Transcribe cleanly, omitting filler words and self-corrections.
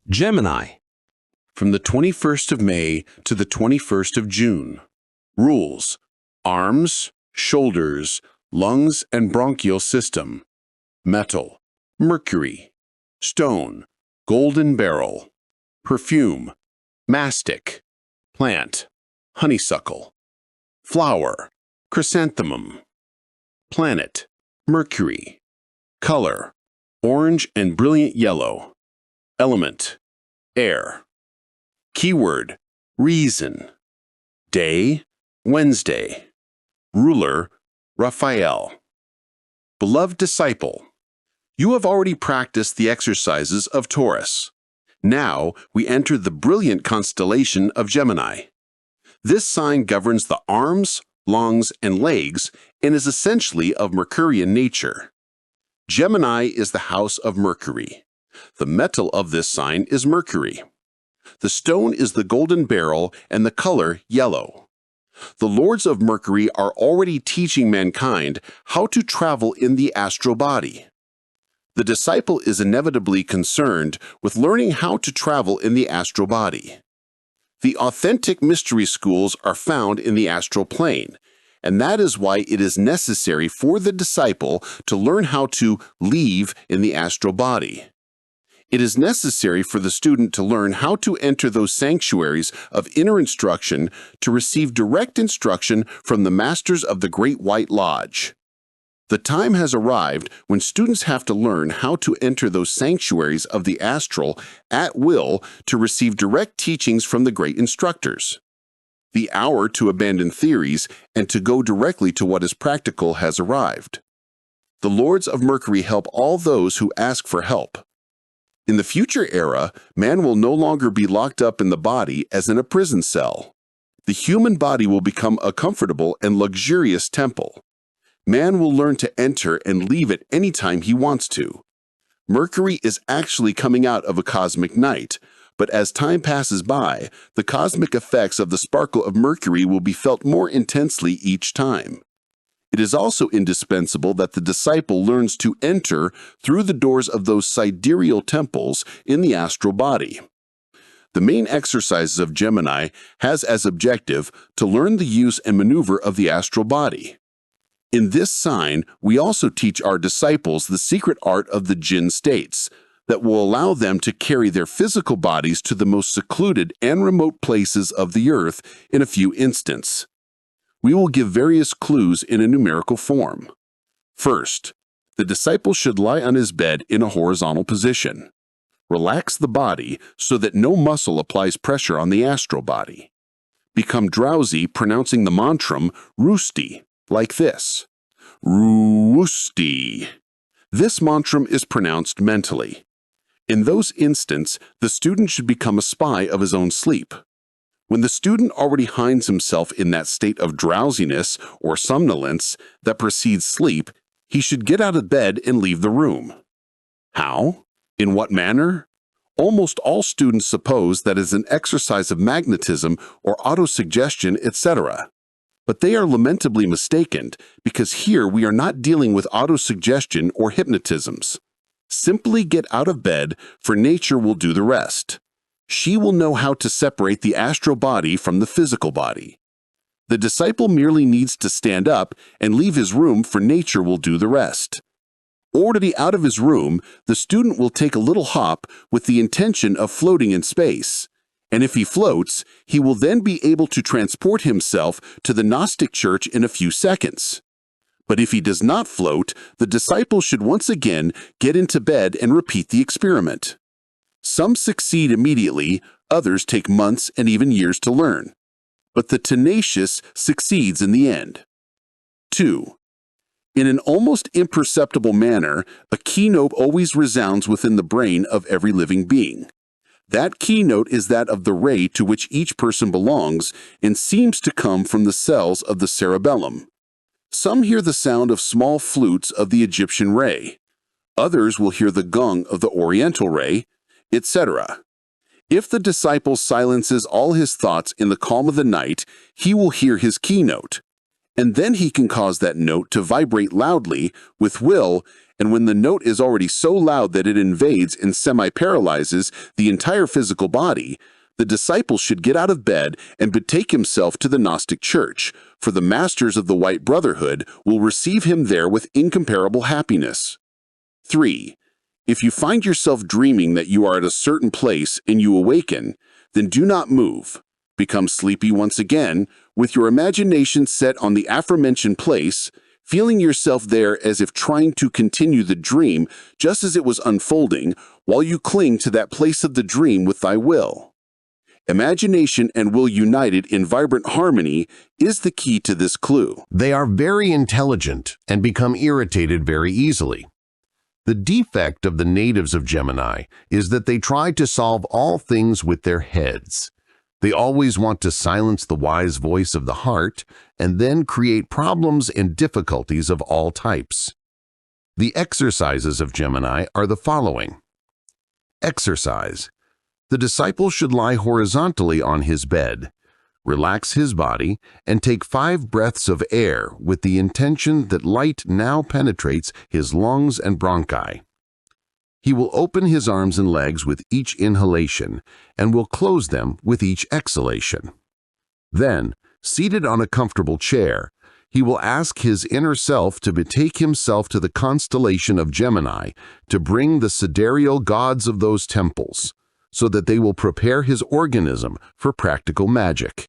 Gemini, from the 21st of May to the 21st of June. Rules: arms, shoulders, lungs and bronchial system. Metal: mercury. Stone: golden beryl. Perfume: mastic. Plant: honeysuckle. Flower: chrysanthemum. Planet: Mercury. Color: orange and brilliant yellow. Element: air. Keyword: reason. Day: Wednesday. Ruler: Raphael. Beloved disciple, you have already practiced the exercises of Taurus. Now we enter the brilliant constellation of Gemini. This sign governs the arms, lungs, and legs and is essentially of Mercurian nature. Gemini is the house of Mercury. The metal of this sign is mercury. The stone is the golden beryl and the color yellow. The lords of Mercury are already teaching mankind how to travel in the astral body. The disciple is inevitably concerned with learning how to travel in the astral body. The authentic mystery schools are found in the astral plane, and that is why it is necessary for the disciple to learn how to leave in the astral body. It is necessary for the student to learn how to enter those sanctuaries of inner instruction to receive direct instruction from the masters of the Great White Lodge. The time has arrived when students have to learn how to enter those sanctuaries of the astral at will to receive direct teachings from the great instructors. The hour to abandon theories and to go directly to what is practical has arrived. The lords of Mercury help all those who ask for help. In the future era, man will no longer be locked up in the body as in a prison cell. The human body will become a comfortable and luxurious temple. Man will learn to enter and leave at any time he wants to. Mercury is actually coming out of a cosmic night, but as time passes by, the cosmic effects of the sparkle of Mercury will be felt more intensely each time. It is also indispensable that the disciple learns to enter through the doors of those sidereal temples in the astral body. The main exercises of Gemini has as objective to learn the use and maneuver of the astral body. In this sign, we also teach our disciples the secret art of the jinn states that will allow them to carry their physical bodies to the most secluded and remote places of the earth in a few instants. We will give various clues in a numerical form. First, the disciple should lie on his bed in a horizontal position. Relax the body so that no muscle applies pressure on the astral body. Become drowsy pronouncing the mantram Rusti, like this. Rusti. This mantram is pronounced mentally. In those instants, the student should become a spy of his own sleep. When the student already finds himself in that state of drowsiness or somnolence that precedes sleep, he should get out of bed and leave the room. How? In what manner? Almost all students suppose that it is an exercise of magnetism or autosuggestion, etc. But they are lamentably mistaken because here we are not dealing with autosuggestion or hypnotisms. Simply get out of bed, for nature will do the rest. She will know how to separate the astral body from the physical body. The disciple merely needs to stand up and leave his room, for nature will do the rest. Already out of his room, the student will take a little hop with the intention of floating in space. And if he floats, he will then be able to transport himself to the Gnostic church in a few seconds. But if he does not float, the disciple should once again get into bed and repeat the experiment. Some succeed immediately, others take months and even years to learn. But the tenacious succeeds in the end. 2. In an almost imperceptible manner, a keynote always resounds within the brain of every living being. That keynote is that of the ray to which each person belongs and seems to come from the cells of the cerebellum. Some hear the sound of small flutes of the Egyptian ray. Others will hear the gong of the Oriental ray, etc. If the disciple silences all his thoughts in the calm of the night, he will hear his keynote. And then he can cause that note to vibrate loudly with will, and when the note is already so loud that it invades and semi-paralyzes the entire physical body, the disciple should get out of bed and betake himself to the Gnostic Church, for the masters of the White Brotherhood will receive him there with incomparable happiness. 3. If you find yourself dreaming that you are at a certain place and you awaken, then do not move. Become sleepy once again, with your imagination set on the aforementioned place, feeling yourself there as if trying to continue the dream just as it was unfolding, while you cling to that place of the dream with thy will. Imagination and will united in vibrant harmony is the key to this clue. They are very intelligent and become irritated very easily. The defect of the natives of Gemini is that they try to solve all things with their heads. They always want to silence the wise voice of the heart and then create problems and difficulties of all types. The exercises of Gemini are the following. Exercise. The disciple should lie horizontally on his bed, relax his body, and take 5 breaths of air with the intention that light now penetrates his lungs and bronchi. He will open his arms and legs with each inhalation and will close them with each exhalation. Then, seated on a comfortable chair, he will ask his inner self to betake himself to the constellation of Gemini to bring the sidereal gods of those temples, so that they will prepare his organism for practical magic.